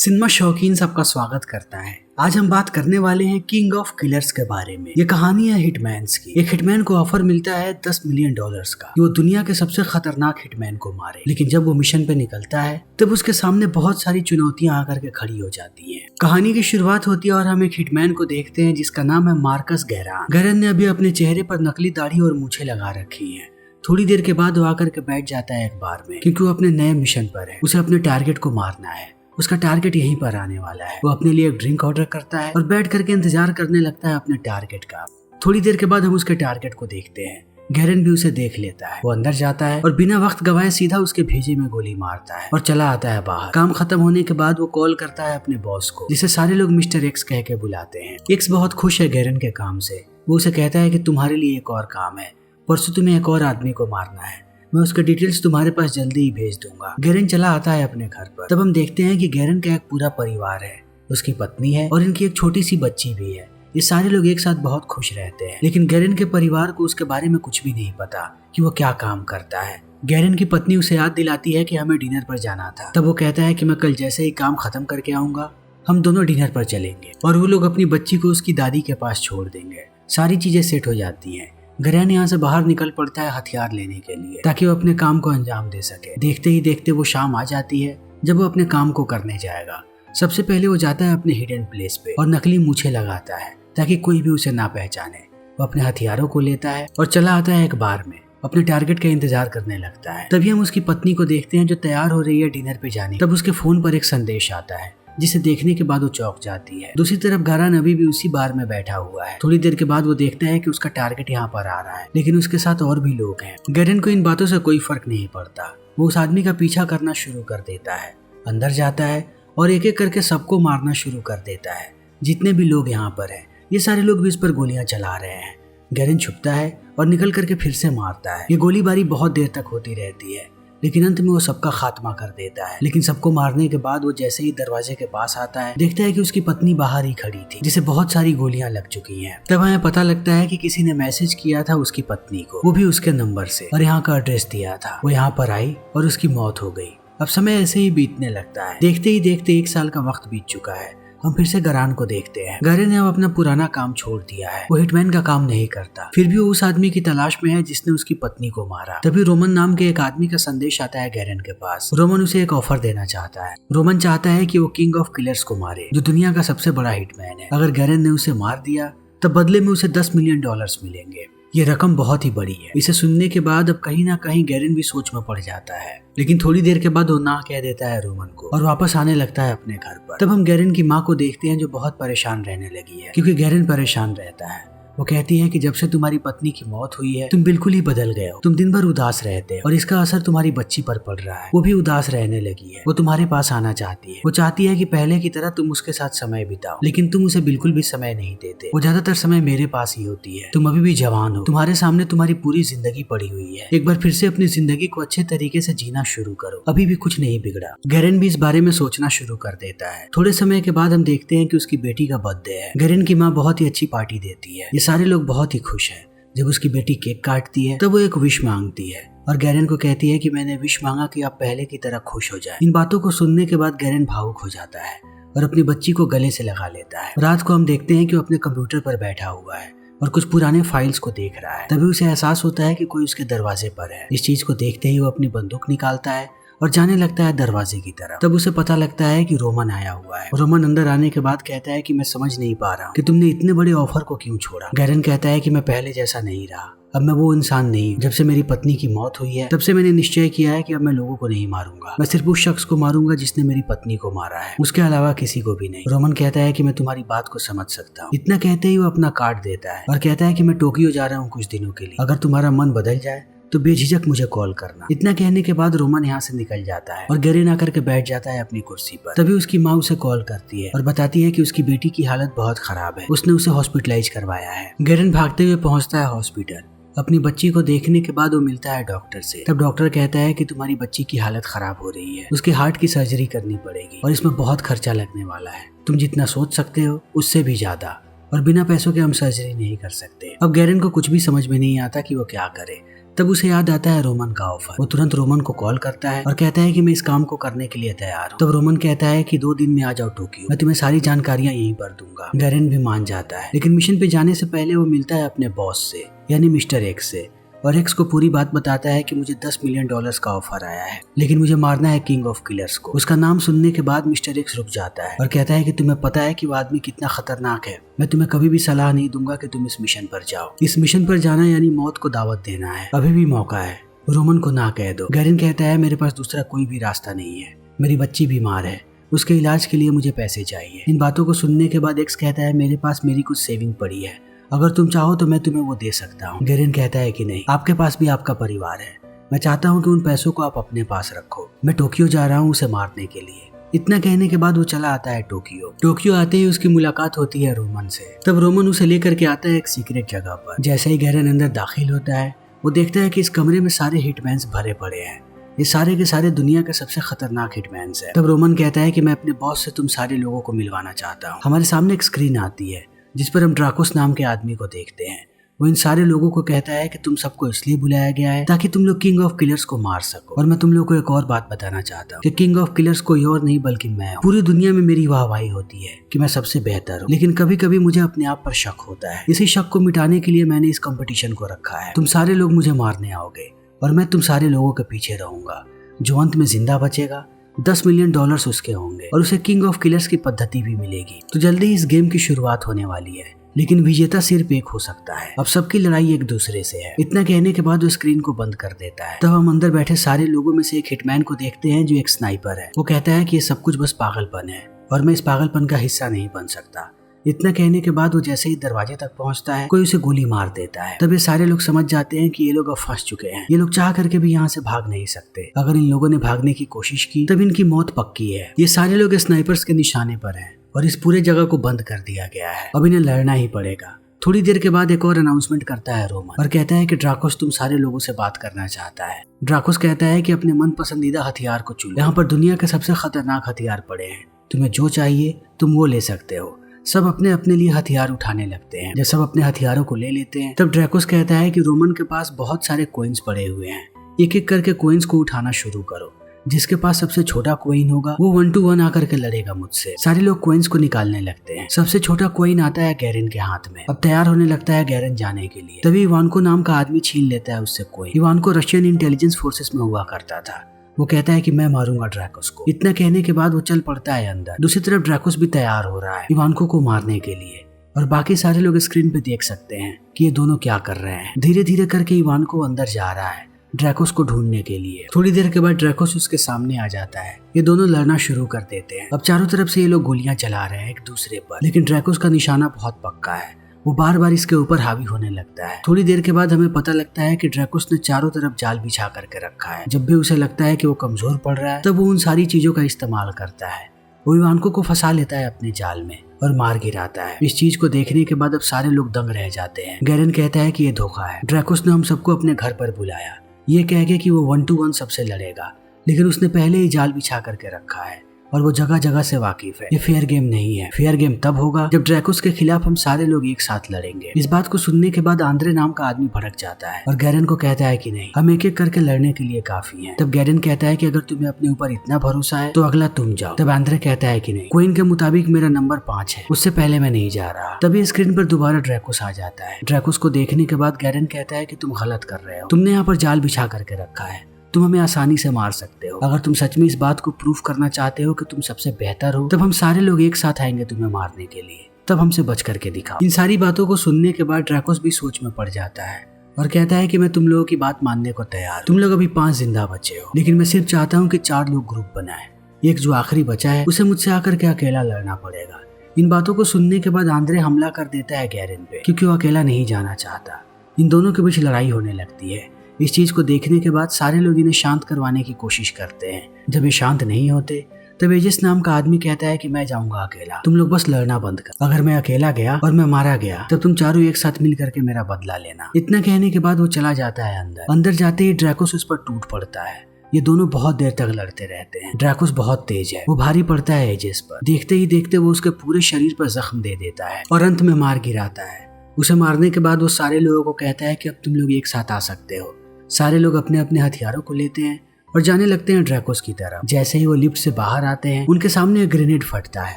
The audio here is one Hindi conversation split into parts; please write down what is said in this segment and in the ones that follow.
सिनेमा शौकीन सबका स्वागत करता है। आज हम बात करने वाले हैं किंग ऑफ किलर्स के बारे में। ये कहानी है हिटमैन्स की। एक हिटमैन को ऑफर मिलता है $10 मिलियन का कि वो दुनिया के सबसे खतरनाक हिटमैन को मारे। लेकिन जब वो मिशन पे निकलता है तब उसके सामने बहुत सारी चुनौतियां आकर के खड़ी हो जाती हैं। कहानी की शुरुआत होती है और हम एक हिटमैन को देखते हैं जिसका नाम है मार्कस गैरान। गैरान ने अभी अपने चेहरे पर नकली दाढ़ी और मूछें लगा रखी है। थोड़ी देर के बाद वो आकर के बैठ जाता है एक बार में, क्योंकि वो अपने नए मिशन पर है। उसे अपने टारगेट को मारना है। उसका टारगेट यहीं पर आने वाला है। वो अपने लिए एक ड्रिंक ऑर्डर करता है और बैठ करके इंतजार करने लगता है अपने टारगेट का। थोड़ी देर के बाद हम उसके टारगेट को देखते हैं। गैरन भी उसे देख लेता है। वो अंदर जाता है और बिना वक्त गवाए सीधा उसके भेजे में गोली मारता है और चला आता है बाहर। काम खत्म होने के बाद वो कॉल करता है अपने बॉस को, जिसे सारे लोग मिस्टर एक्स कह के बुलाते हैं। एक्स बहुत खुश है गैरन के काम से। वो उसे कहता है कि तुम्हारे लिए एक और काम है, परसों तुम्हें एक और आदमी को मारना है। मैं उसके डिटेल्स तुम्हारे पास जल्दी ही भेज दूंगा। गैरन चला आता है अपने घर पर। तब हम देखते हैं कि गैरन का एक पूरा परिवार है। उसकी पत्नी है और इनकी एक छोटी सी बच्ची भी है। ये सारे लोग एक साथ बहुत खुश रहते हैं। लेकिन गैरन के परिवार को उसके बारे में कुछ भी नहीं पता कि वो क्या काम करता है। गैरन की पत्नी उसे याद दिलाती है कि हमें डिनर पर जाना था। तब वो कहता है कि मैं कल जैसे ही काम खत्म करके आऊंगा हम दोनों डिनर पर चलेंगे और वो लोग अपनी बच्ची को उसकी दादी के पास छोड़ देंगे। सारी चीजें सेट हो जाती हैं। गैरन यहाँ से बाहर निकल पड़ता है हथियार लेने के लिए, ताकि वो अपने काम को अंजाम दे सके। देखते ही देखते वो शाम आ जाती है जब वो अपने काम को करने जाएगा। सबसे पहले वो जाता है अपने हिडन प्लेस पे और नकली मूछें लगाता है ताकि कोई भी उसे ना पहचाने। वो अपने हथियारों को लेता है और चला आता है एक बार में। अपने टारगेट का इंतजार करने लगता है। तभी हम उसकी पत्नी को देखते हैं जो तैयार हो रही है डिनर पे जाने। तब उसके फोन पर एक संदेश आता है जिसे देखने के बाद वो चौंक जाती है। दूसरी तरफ गैरान अभी भी उसी बार में बैठा हुआ है। थोड़ी देर के बाद वो देखता है कि उसका टारगेट यहाँ पर आ रहा है, लेकिन उसके साथ और भी लोग हैं। गैरन को इन बातों से कोई फर्क नहीं पड़ता। वो उस आदमी का पीछा करना शुरू कर देता है। अंदर जाता है और एक एक करके सबको मारना शुरू कर देता है। जितने भी लोग यहाँ पर है ये सारे लोग भी इस पर गोलियां चला रहे हैं। गैरन छुपता है और निकल करके फिर से मारता है। ये गोलीबारी बहुत देर तक होती रहती है, लेकिन अंत में वो सबका खात्मा कर देता है। लेकिन सबको मारने के बाद वो जैसे ही दरवाजे के पास आता है देखता है कि उसकी पत्नी बाहर ही खड़ी थी, जिसे बहुत सारी गोलियां लग चुकी हैं। तब हमें पता लगता है कि किसी ने मैसेज किया था उसकी पत्नी को, वो भी उसके नंबर से, और यहाँ का एड्रेस दिया था। वो यहाँ पर आई और उसकी मौत हो गई। अब समय ऐसे ही बीतने लगता है। देखते ही देखते 1 साल का वक्त बीत चुका है। हम फिर से गैरान को देखते हैं। गैरन ने अब अपना पुराना काम छोड़ दिया है। वो हिटमैन का काम नहीं करता। फिर भी वो उस आदमी की तलाश में है जिसने उसकी पत्नी को मारा। तभी रोमन नाम के एक आदमी का संदेश आता है गैरन के पास। रोमन उसे एक ऑफर देना चाहता है। रोमन चाहता है कि वो किंग ऑफ किलर्स को मारे, जो दुनिया का सबसे बड़ा हिटमैन है। अगर गैरन ने उसे मार दिया तब बदले में उसे $10 मिलियन मिलेंगे। ये रकम बहुत ही बड़ी है। इसे सुनने के बाद अब कहीं ना कहीं गैरन भी सोच में पड़ जाता है। लेकिन थोड़ी देर के बाद वो ना कह देता है रोमन को और वापस आने लगता है अपने घर पर। तब हम गैरन की माँ को देखते हैं जो बहुत परेशान रहने लगी है, क्योंकि गैरन परेशान रहता है। वो कहती है कि जब से तुम्हारी पत्नी की मौत हुई है तुम बिल्कुल ही बदल गए हो। तुम दिन भर उदास रहते हो और इसका असर तुम्हारी बच्ची पर पड़ रहा है। वो भी उदास रहने लगी है। वो तुम्हारे पास आना चाहती है। वो चाहती है कि पहले की तरह तुम उसके साथ समय बिताओ, लेकिन तुम उसे बिल्कुल भी समय नहीं देते। वो ज्यादातर समय मेरे पास ही होती है। तुम अभी भी जवान हो। तुम्हारे सामने तुम्हारी पूरी जिंदगी पड़ी हुई है। एक बार फिर से अपनी जिंदगी को अच्छे तरीके से जीना शुरू करो। अभी भी कुछ नहीं बिगड़ा। गैरन भी इस बारे में सोचना शुरू कर देता है। थोड़े समय के बाद हम देखते हैं कि उसकी बेटी का बर्थडे है। गैरन की माँ बहुत ही अच्छी पार्टी देती है। ये सारे लोग बहुत ही खुश हैं। जब उसकी बेटी केक काटती है तब वो एक विश मांगती है और गैरन को कहती है कि मैंने विश मांगा कि आप पहले की तरह खुश हो जाए। इन बातों को सुनने के बाद गैरन भावुक हो जाता है और अपनी बच्ची को गले से लगा लेता है। रात को हम देखते हैं कि वो अपने कंप्यूटर पर बैठा हुआ है और कुछ पुराने फाइल्स को देख रहा है। तभी उसे एहसास होता है कि कोई उसके दरवाजे पर है। इस चीज को देखते ही वो अपनी बंदूक निकालता है और जाने लगता है दरवाजे की तरफ। तब उसे पता लगता है कि रोमन आया हुआ है। रोमन अंदर आने के बाद कहता है कि मैं समझ नहीं पा रहा हूँ कि तुमने इतने बड़े ऑफर को क्यों छोड़ा। गैरन कहता है कि मैं पहले जैसा नहीं रहा। अब मैं वो इंसान नहीं हूँ। जब से मेरी पत्नी की मौत हुई है तब से मैंने निश्चय किया है कि अब मैं लोगों को नहीं मारूंगा। मैं सिर्फ उस शख्स को मारूंगा जिसने मेरी पत्नी को मारा है, उसके अलावा किसी को भी नहीं। रोमन कहता है कि मैं तुम्हारी बात को समझ सकता हूँ। इतना कहते ही वो अपना कार्ड देता है और कहता है कि मैं टोक्यो जा रहा हूँ कुछ दिनों के लिए। अगर तुम्हारा मन बदल जाए तो बेझिझक मुझे कॉल करना। इतना कहने के बाद रोमन यहाँ से निकल जाता है और गैरन आकर के बैठ जाता है अपनी कुर्सी पर। तभी उसकी माँ उसे कॉल करती है और बताती है कि उसकी बेटी की हालत बहुत खराब है। उसने उसे हॉस्पिटलाइज करवाया है। गैरन भागते हुए पहुंचता है हॉस्पिटल। अपनी बच्ची को देखने के बाद वो मिलता है डॉक्टर से। तब डॉक्टर कहता है कि तुम्हारी बच्ची की हालत खराब हो रही है, उसके हार्ट की सर्जरी करनी पड़ेगी और इसमें बहुत खर्चा लगने वाला है। तुम जितना सोच सकते हो उससे भी ज्यादा, और बिना पैसों के हम सर्जरी नहीं कर सकते। अब गैरन को कुछ भी समझ में नहीं आता कि वो क्या करे। तब उसे याद आता है रोमन का ऑफर। वो तुरंत रोमन को कॉल करता है और कहता है कि मैं इस काम को करने के लिए तैयार हूँ। तब रोमन कहता है कि 2 दिन में आ जाओ टोक्यो, मैं तुम्हें सारी जानकारियां यहीं पर दूंगा। गैरेन भी मान जाता है, लेकिन मिशन पे जाने से पहले वो मिलता है अपने बॉस से यानी मिस्टर एक्स से और एक्स को पूरी बात बताता है कि मुझे $10 मिलियन का ऑफर आया है, लेकिन मुझे मारना है किंग ऑफ किलर्स को। उसका नाम सुनने के बाद मिस्टर एक्स रुक जाता है और कहता है कि तुम्हें पता है कि वो आदमी कितना खतरनाक है। मैं तुम्हें कभी भी सलाह नहीं दूंगा कि तुम इस मिशन पर जाओ। इस मिशन पर जाना यानी मौत को दावत देना है। अभी भी मौका है, रोमन को ना कह दो। गैरेन कहता है मेरे पास दूसरा कोई भी रास्ता नहीं है, मेरी बच्ची बीमार है, उसके इलाज के लिए मुझे पैसे चाहिए। इन बातों को सुनने के बाद एक्स कहता है मेरे पास मेरी कुछ सेविंग पड़ी है, अगर तुम चाहो तो मैं तुम्हें वो दे सकता हूँ। गैरेन कहता है कि नहीं, आपके पास भी आपका परिवार है, मैं चाहता हूँ कि उन पैसों को आप अपने पास रखो। मैं टोक्यो जा रहा हूँ उसे मारने के लिए। इतना कहने के बाद वो चला आता है टोक्यो आते ही उसकी मुलाकात होती है रोमन से। तब रोमन उसे लेकर के आता है एक सीक्रेट जगह पर। जैसे ही गैरेन अंदर दाखिल होता है वो देखता है कि इस कमरे में सारे हिटमैन्स भरे पड़े हैं। ये सारे के सारे दुनिया के सबसे खतरनाक हिटमैन्स हैं। तब रोमन कहता है कि मैं अपने बॉस से तुम सारे लोगों को मिलवाना चाहता हूँ। हमारे सामने एक स्क्रीन आती है जिस पर हम ड्राकोस नाम के आदमी को देखते हैं। वो इन सारे लोगों को कहता है कि तुम सबको इसलिए बुलाया गया है ताकि तुम लोग किंग ऑफ किलर्स को मार सको। और मैं तुम लोग को एक और बात बताना चाहता हूँ कि किंग ऑफ किलर्स कोई और नहीं बल्कि मैं हूँ। पूरी दुनिया में मेरी वाहवाही होती है कि मैं सबसे बेहतर हूँ, लेकिन कभी कभी मुझे अपने आप पर शक होता है। इसी शक को मिटाने के लिए मैंने इस कंपटीशन को रखा है। तुम सारे लोग मुझे मारने आओगे और मैं तुम सारे लोगों के पीछे रहूंगा। जो अंत में जिंदा बचेगा $10 मिलियन उसके होंगे और उसे किंग ऑफ किलर्स की पद्धति भी मिलेगी। तो जल्दी ही इस गेम की शुरुआत होने वाली है, लेकिन विजेता सिर्फ एक हो सकता है। अब सबकी लड़ाई एक दूसरे से है। इतना कहने के बाद वो स्क्रीन को बंद कर देता है। तब हम अंदर बैठे सारे लोगों में से एक हिटमैन को देखते हैं जो एक स्नाइपर है। वो कहता है कि ये सब कुछ बस पागलपन है और मैं इस पागलपन का हिस्सा नहीं बन सकता। इतना कहने के बाद वो जैसे ही दरवाजे तक पहुंचता है कोई उसे गोली मार देता है। तब ये सारे लोग समझ जाते हैं कि ये लोग अब फंस चुके हैं। ये लोग चाह करके भी यहाँ से भाग नहीं सकते। अगर इन लोगों ने भागने की कोशिश की तब इनकी मौत पक्की है। ये सारे लोग स्नाइपर्स के निशाने पर हैं और इस पूरे जगह को बंद कर दिया गया है। अब इन्हें लड़ना ही पड़ेगा। थोड़ी देर के बाद एक और अनाउंसमेंट करता है रोमन और कहता है कि ड्राकोस तुम सारे लोगों से बात करना चाहता है। ड्राकोस कहता है कि अपने मन पसंदीदा हथियार को चुनो। यहाँ पर दुनिया के सबसे खतरनाक हथियार पड़े हैं, तुम्हें जो चाहिए तुम वो ले सकते हो। सब अपने अपने लिए हथियार उठाने लगते हैं। जब सब अपने हथियारों को ले लेते हैं तब ड्रैकोस कहता है कि रोमन के पास बहुत सारे कोइंस पड़े हुए हैं, एक एक करके कोइंस को उठाना शुरू करो। जिसके पास सबसे छोटा कोइन होगा वो 1 to 1 आकर के लड़ेगा मुझसे। सारे लोग कोइंस को निकालने लगते हैं। सबसे छोटा कोइन आता है गैरेन के हाथ में। अब तैयार होने लगता है गैरेन जाने के लिए। तभी इवानको नाम का आदमी छीन लेता है उससे कोइन। इवानको रशियन इंटेलिजेंस फोर्सेस में हुआ करता था। वो कहता है कि मैं मारूंगा ड्रैकोस को। इतना कहने के बाद वो चल पड़ता है अंदर। दूसरी तरफ ड्रैकोस भी तैयार हो रहा है इवानको को मारने के लिए और बाकी सारे लोग स्क्रीन पे देख सकते हैं कि ये दोनों क्या कर रहे हैं। धीरे धीरे करके इवानको अंदर जा रहा है ड्रैकोस को ढूंढने के लिए। थोड़ी देर के बाद ड्रैकोस उसके सामने आ जाता है। ये दोनों लड़ना शुरू कर देते हैं। अब चारों तरफ से ये लोग गोलियां चला रहे हैं एक दूसरे पर, लेकिन ड्रैकोस का निशाना बहुत पक्का है। वो बार बार इसके ऊपर हावी होने लगता है। थोड़ी देर के बाद हमें पता लगता है कि ड्रैकोस ने चारों तरफ जाल बिछा करके रखा है। जब भी उसे लगता है कि वो कमजोर पड़ रहा है तब वो उन सारी चीजों का इस्तेमाल करता है। वो इवानको को फंसा लेता है अपने जाल में और मार गिराता है। इस चीज को देखने के बाद अब सारे लोग दंग रह जाते हैं। गैरेन कहता है कि ये धोखा है। ड्रैकोस ने हम सबको अपने घर पर बुलाया ये कह के कि वो 1 to 1 सबसे लड़ेगा, लेकिन उसने पहले ही जाल बिछा करके रखा है और वो जगह जगह से वाकिफ है। ये फेयर गेम नहीं है। फेयर गेम तब होगा जब ड्रैकोस के खिलाफ हम सारे लोग एक साथ लड़ेंगे। इस बात को सुनने के बाद आंद्रे नाम का आदमी भड़क जाता है और गैरेन को कहता है कि नहीं, हम एक एक करके लड़ने के लिए काफी हैं। तब गैरेन कहता है कि अगर तुम्हें अपने ऊपर इतना भरोसा है तो अगला तुम जाओ। तब आंद्रे कहता है कि नहीं, क्वीन के मुताबिक मेरा नंबर 5 है, उससे पहले मैं नहीं जा रहा। तभी स्क्रीन पर दोबारा ड्रैकोस आ जाता है। ड्रैकोस को देखने के बाद गैरेन कहता है कि तुम गलत कर रहे हो, तुमने यहाँ पर जाल बिछा करके रखा है, तुम हमें आसानी से मार सकते हो। अगर तुम सच में इस बात को प्रूफ करना चाहते हो कि तुम सबसे बेहतर हो तब हम सारे लोग एक साथ आएंगे तुम्हें मारने के लिए। तब हमसे बच करके दिखाओ। इन सारी बातों को सुनने के बाद ड्रैकोस भी सोच में पड़ जाता है और कहता है कि मैं तुम लोगों की बात मानने को तैयार। तुम लोग अभी 5 जिंदा बचे हो, लेकिन मैं सिर्फ चाहता हूँ कि 4 लोग ग्रुप बनाए। एक जो आखिरी बचा है उसे मुझसे आकर के अकेला लड़ना पड़ेगा। इन बातों को सुनने के बाद आंद्रे हमला कर देता है गैरेन पे, क्योंकि वो अकेला नहीं जाना चाहता। इन दोनों के बीच लड़ाई होने लगती है। इस चीज को देखने के बाद सारे लोग इन्हें शांत करवाने की कोशिश करते हैं। जब ये शांत नहीं होते तब एजिस नाम का आदमी कहता है कि मैं जाऊंगा अकेला, तुम लोग बस लड़ना बंद कर। अगर मैं अकेला गया और मैं मारा गया तब तुम चारों एक साथ मिल करके मेरा बदला लेना। इतना कहने के बाद वो चला जाता है अंदर जाते ही ड्रैकोस उस पर टूट पड़ता है। ये दोनों बहुत देर तक लड़ते रहते हैं। ड्रैकोस बहुत तेज है, वो भारी पड़ता है एजिस पर। देखते ही देखते वो उसके पूरे शरीर पर जख्म दे देता है और अंत में मार गिराता है। उसे मारने के बाद वो सारे लोगों को कहता है कि अब तुम लोग एक साथ आ सकते हो। सारे लोग अपने अपने हथियारों को लेते हैं और जाने लगते हैं ड्रैकोस की तरफ। जैसे ही वो लिफ्ट से बाहर आते हैं उनके सामने एक ग्रेनेड फटता है।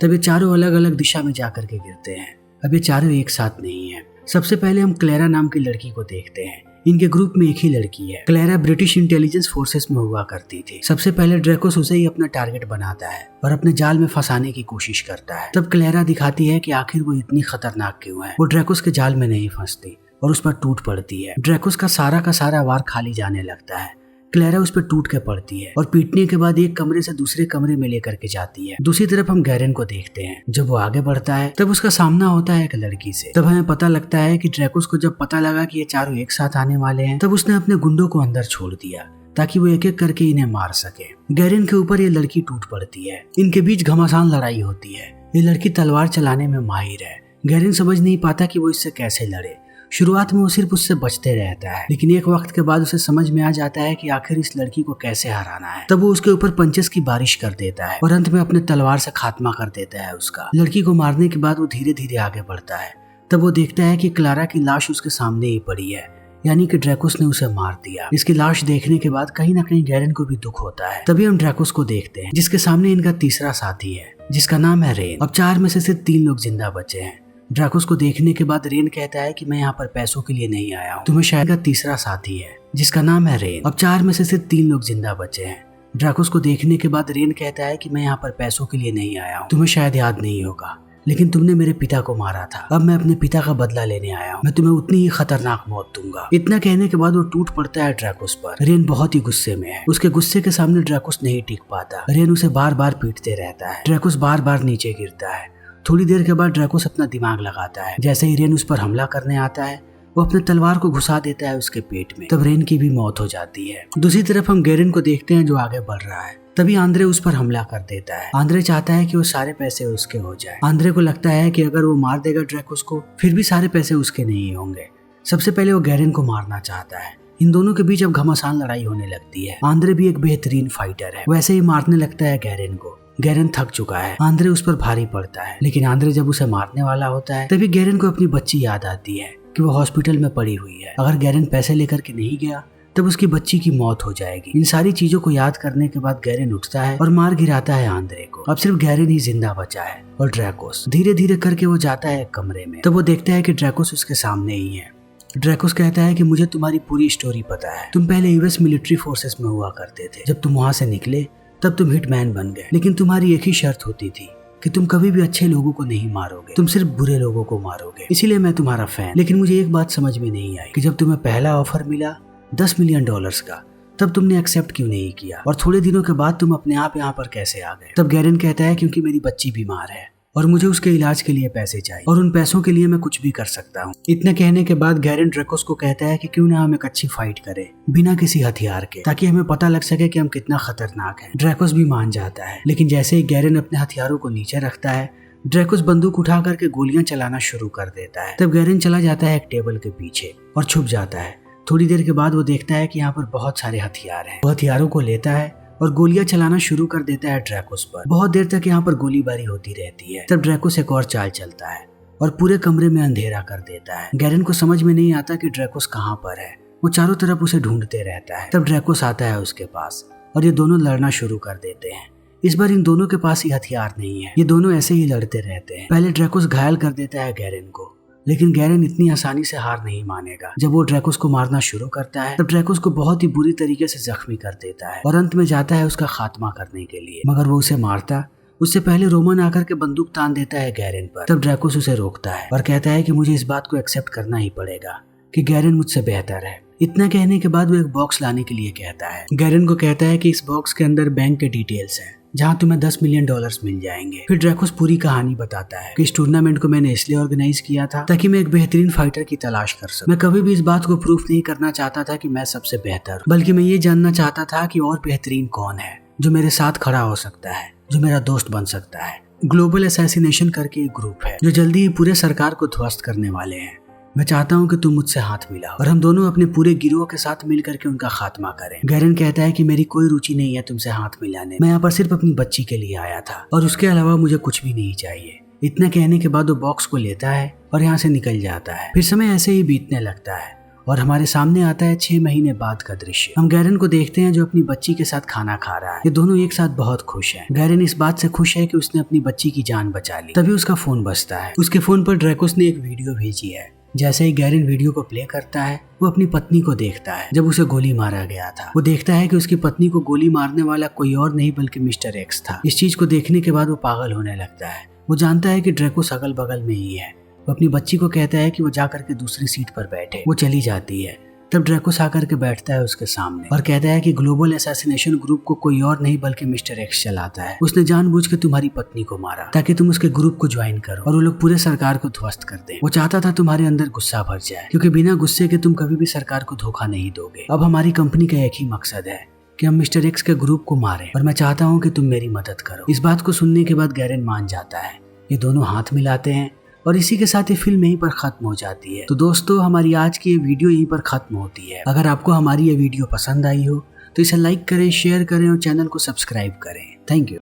तब ये चारों अलग अलग दिशा में जाकर के गिरते हैं। अब ये चारों एक साथ नहीं है। सबसे पहले हम क्लेरा नाम की लड़की को देखते हैं। इनके ग्रुप में एक ही लड़की है। क्लेरा ब्रिटिश इंटेलिजेंस फोर्सेस में हुआ करती थी। सबसे पहले ड्रैकोस उसे ही अपना टारगेट बनाता है और अपने जाल में फंसाने की कोशिश करता है। तब क्लेरा दिखाती है कि आखिर वो इतनी खतरनाक क्यों है। वो ड्रैकोस के जाल में नहीं फंसती और उस पर टूट पड़ती है। ड्रैकोस का सारा वार खाली जाने लगता है। क्लेरा उस पर टूट के पड़ती है और पीटने के बाद एक कमरे से दूसरे कमरे में लेकर के जाती है। दूसरी तरफ हम गैरेन को देखते हैं। जब वो आगे बढ़ता है तब उसका सामना होता है एक लड़की से। तब हमें पता लगता है कि ड्रैकोस को जब पता लगा कि ये चारों एक साथ आने वाले हैं तब उसने अपने गुंडों को अंदर छोड़ दिया ताकि वो एक एक करके इन्हें मार सके। गैरेन के ऊपर ये लड़की टूट पड़ती है। इनके बीच घमासान लड़ाई होती है। ये लड़की तलवार चलाने में माहिर है। गैरेन समझ नहीं पाता कि वो इससे कैसे लड़े। शुरुआत में वो सिर्फ उससे बचते रहता है, लेकिन एक वक्त के बाद उसे समझ में आ जाता है कि आखिर इस लड़की को कैसे हराना है। तब वो उसके ऊपर पंचेस की बारिश कर देता है और अंत में अपने तलवार से खात्मा कर देता है उसका। लड़की को मारने के बाद वो धीरे धीरे आगे बढ़ता है। तब वो देखता है कि क्लारा की लाश उसके सामने ही पड़ी है, यानी कि ड्रैकोस ने उसे मार दिया। इसकी लाश देखने के बाद कहीं ना कहीं गैरेन को भी दुख होता है। तभी हम ड्रैकोस को देखते हैं जिसके सामने इनका तीसरा साथी है जिसका नाम है रेन। अब 4 में से सिर्फ 3 लोग जिंदा बचे हैं। ड्रैकोस को देखने के बाद रेन कहता है कि मैं यहाँ पर पैसों के लिए नहीं आया हूँ, तुम्हें शायद का तीसरा साथी है जिसका नाम है रेन। अब 4 में से सिर्फ 3 लोग जिंदा बचे हैं। ड्रैकोस को देखने के बाद रेन कहता है कि मैं यहाँ पर पैसों के लिए नहीं आया हूँ, तुम्हें शायद याद नहीं होगा लेकिन तुमने मेरे पिता को मारा था। अब मैं अपने पिता का बदला लेने आया हूँ। मैं तुम्हें उतनी ही खतरनाक मौत दूंगा। इतना कहने के बाद वो टूट पड़ता है ड्रैकोस पर। रेन बहुत ही गुस्से में है। उसके गुस्से के सामने ड्रैकोस नहीं टिक पाता। रेन उसे बार बार पीटते रहता है। ड्रैकोस बार बार नीचे गिरता है। थोड़ी देर के बाद ड्रैकोस अपना दिमाग लगाता है। जैसे ही रेन उस पर हमला करने आता है वो अपने तलवार को घुसा देता है उसके पेट में। तब रेन की भी मौत हो जाती है। दूसरी तरफ हम गैरेन को देखते हैं जो आगे बढ़ रहा है। तभी आंद्रे उस पर हमला कर देता है। आंद्रे चाहता है कि वो सारे पैसे उसके हो जाए। आंद्रे को लगता है कि अगर वो मार देगा ड्रैकोस को फिर भी सारे पैसे उसके नहीं होंगे। सबसे पहले वो गैरेन को मारना चाहता है। इन दोनों के बीच अब घमासान लड़ाई होने लगती है। आंद्रे भी एक बेहतरीन फाइटर है। वैसे ही मारने लगता है गैरेन को। गैरेन थक चुका है। आंद्रे उस पर भारी पड़ता है, लेकिन आंद्रे जब उसे मारने वाला होता है तभी गैरेन को अपनी बच्ची याद आती है कि वो हॉस्पिटल में पड़ी हुई है। अगर गैरेन पैसे लेकर के नहीं गया तब उसकी बच्ची की मौत हो जाएगी। इन सारी चीजों को याद करने के बाद गैरेन उठता है और मार गिराता है आंद्रे को। अब सिर्फ गैरेन ही जिंदा बचा है और ड्रैकोस। धीरे धीरे करके वो जाता है एक कमरे में। तब वो देखता है कि ड्रैकोस उसके सामने ही है। ड्रैकोस कहता है कि मुझे तुम्हारी पूरी स्टोरी पता है। तुम पहले यूएस मिलिट्री फोर्सेस में हुआ करते थे। जब तुम वहाँ से निकले तब तुम हिटमैन बन गए, लेकिन तुम्हारी एक ही शर्त होती थी कि तुम कभी भी अच्छे लोगों को नहीं मारोगे, तुम सिर्फ बुरे लोगों को मारोगे। इसीलिए मैं तुम्हारा फैन। लेकिन मुझे एक बात समझ में नहीं आई कि जब तुम्हें पहला ऑफर मिला $10 मिलियन का तब तुमने एक्सेप्ट क्यों नहीं किया, और थोड़े दिनों के बाद तुम अपने आप यहाँ पर कैसे आ गए। तब गैरेन कहता है क्योंकि मेरी बच्ची बीमार है और मुझे उसके इलाज के लिए पैसे चाहिए और उन पैसों के लिए मैं कुछ भी कर सकता हूँ। इतने कहने के बाद गैरेन ड्रैकोस को कहता है कि क्यों ना हम एक अच्छी फाइट करें बिना किसी हथियार के, ताकि हमें पता लग सके कि हम कितना खतरनाक हैं। ड्रैकोस भी मान जाता है, लेकिन जैसे ही गैरेन अपने हथियारों को नीचे रखता है ड्रैकोस बंदूक उठा करके गोलियां चलाना शुरू कर देता है। तब गैरेन चला जाता है एक टेबल के पीछे और छुप जाता है। थोड़ी देर के बाद वो देखता है कि यहाँ पर बहुत सारे हथियार हैं। वो हथियारों को लेता है और गोलियां चलाना शुरू कर देता है ड्रैकोस पर। बहुत देर तक यहाँ पर गोलीबारी होती रहती है। तब ड्रैकोस एक और चाल चलता है और पूरे कमरे में अंधेरा कर देता है। गैरेन को समझ में नहीं आता कि ड्रैकोस कहाँ पर है। वो चारों तरफ उसे ढूंढते रहता है। तब ड्रैकोस आता है उसके पास और ये दोनों लड़ना शुरू कर देते हैं। इस बार इन दोनों के पास ही हथियार नहीं है। ये दोनों ऐसे ही लड़ते रहते हैं। पहले ड्रैकोस घायल कर देता है गैरेन को, लेकिन गैरेन इतनी आसानी से हार नहीं मानेगा। जब वो ड्रैकोस को मारना शुरू करता है तब ड्रैकोस को बहुत ही बुरी तरीके से जख्मी कर देता है और अंत में जाता है उसका खात्मा करने के लिए। मगर वो उसे मारता उससे पहले रोमन आकर के बंदूक तान देता है गैरेन पर। तब ड्रैकोस उसे रोकता है और कहता है कि मुझे इस बात को एक्सेप्ट करना ही पड़ेगा कि गैरेन मुझसे बेहतर है। इतना कहने के बाद वो एक बॉक्स लाने के लिए कहता है। गैरेन को कहता है कि इस बॉक्स के अंदर बैंक के डिटेल्स हैं जहाँ तुम्हें $10 मिलियन मिल जाएंगे। फिर ड्रैकोस पूरी कहानी बताता है कि इस टूर्नामेंट को मैंने इसलिए ऑर्गेनाइज किया था ताकि मैं एक बेहतरीन फाइटर की तलाश कर सकूं। मैं कभी भी इस बात को प्रूफ नहीं करना चाहता था कि मैं सबसे बेहतर हूं, बल्कि मैं ये जानना चाहता था कि और बेहतरीन कौन है जो मेरे साथ खड़ा हो सकता है, जो मेरा दोस्त बन सकता है। ग्लोबल असैसिनेशन करके एक ग्रुप है जो जल्दी ही पूरे सरकार को ध्वस्त करने वाले हैं। मैं चाहता हूँ कि तुम मुझसे हाथ मिलाओ और हम दोनों अपने पूरे गिरोह के साथ मिल करके उनका खात्मा करें। गैरेन कहता है कि मेरी कोई रुचि नहीं है तुमसे हाथ मिलाने, मैं यहाँ पर सिर्फ अपनी बच्ची के लिए आया था और उसके अलावा मुझे कुछ भी नहीं चाहिए। इतना कहने के बाद वो बॉक्स को लेता है और यहाँ से निकल जाता है। फिर समय ऐसे ही बीतने लगता है और हमारे सामने आता है 6 महीने बाद का दृश्य। हम गैरन को देखते हैं जो अपनी बच्ची के साथ खाना खा रहा है। ये दोनों एक साथ बहुत खुश हैं। गैरन इस बात से खुश है कि उसने अपनी बच्ची की जान बचा ली। तभी उसका फोन बजता है। उसके फोन पर ड्रैकोस ने एक वीडियो भेजी है। जैसे ही गैरन वीडियो को प्ले करता है वो अपनी पत्नी को देखता है जब उसे गोली मारा गया था। वो देखता है कि उसकी पत्नी को गोली मारने वाला कोई और नहीं बल्कि मिस्टर एक्स था। इस चीज को देखने के बाद वो पागल होने लगता है। वो जानता है कि ड्रैकोस अगल बगल में ही है। वो अपनी बच्ची को कहता है कि वो जाकर के दूसरी सीट पर बैठे। वो चली जाती है। तब ड्रैकोस आकर के बैठता है उसके सामने और कहता है कि ग्लोबल असैसिनेशन ग्रुप को कोई और नहीं बल्कि मिस्टर एक्स चलाता है। उसने जानबूझ के तुम्हारी पत्नी को मारा ताकि तुम उसके ग्रुप को ज्वाइन करो और वो लोग पूरे सरकार को ध्वस्त कर दें। वो चाहता था तुम्हारे अंदर गुस्सा भर जाए, क्योंकि बिना गुस्से के तुम कभी भी सरकार को धोखा नहीं दोगे। अब हमारी कंपनी का एक ही मकसद है कि हम मिस्टर एक्स के ग्रुप को मारें और मैं चाहता हूँ कि तुम मेरी मदद करो। इस बात को सुनने के बाद गैरन मान जाता है। ये दोनों हाथ मिलाते हैं और इसी के साथ ये फिल्म यहीं पर खत्म हो जाती है। तो दोस्तों, हमारी आज की ये वीडियो यहीं पर खत्म होती है। अगर आपको हमारी ये वीडियो पसंद आई हो तो इसे लाइक करें, शेयर करें और चैनल को सब्सक्राइब करें। Thank you.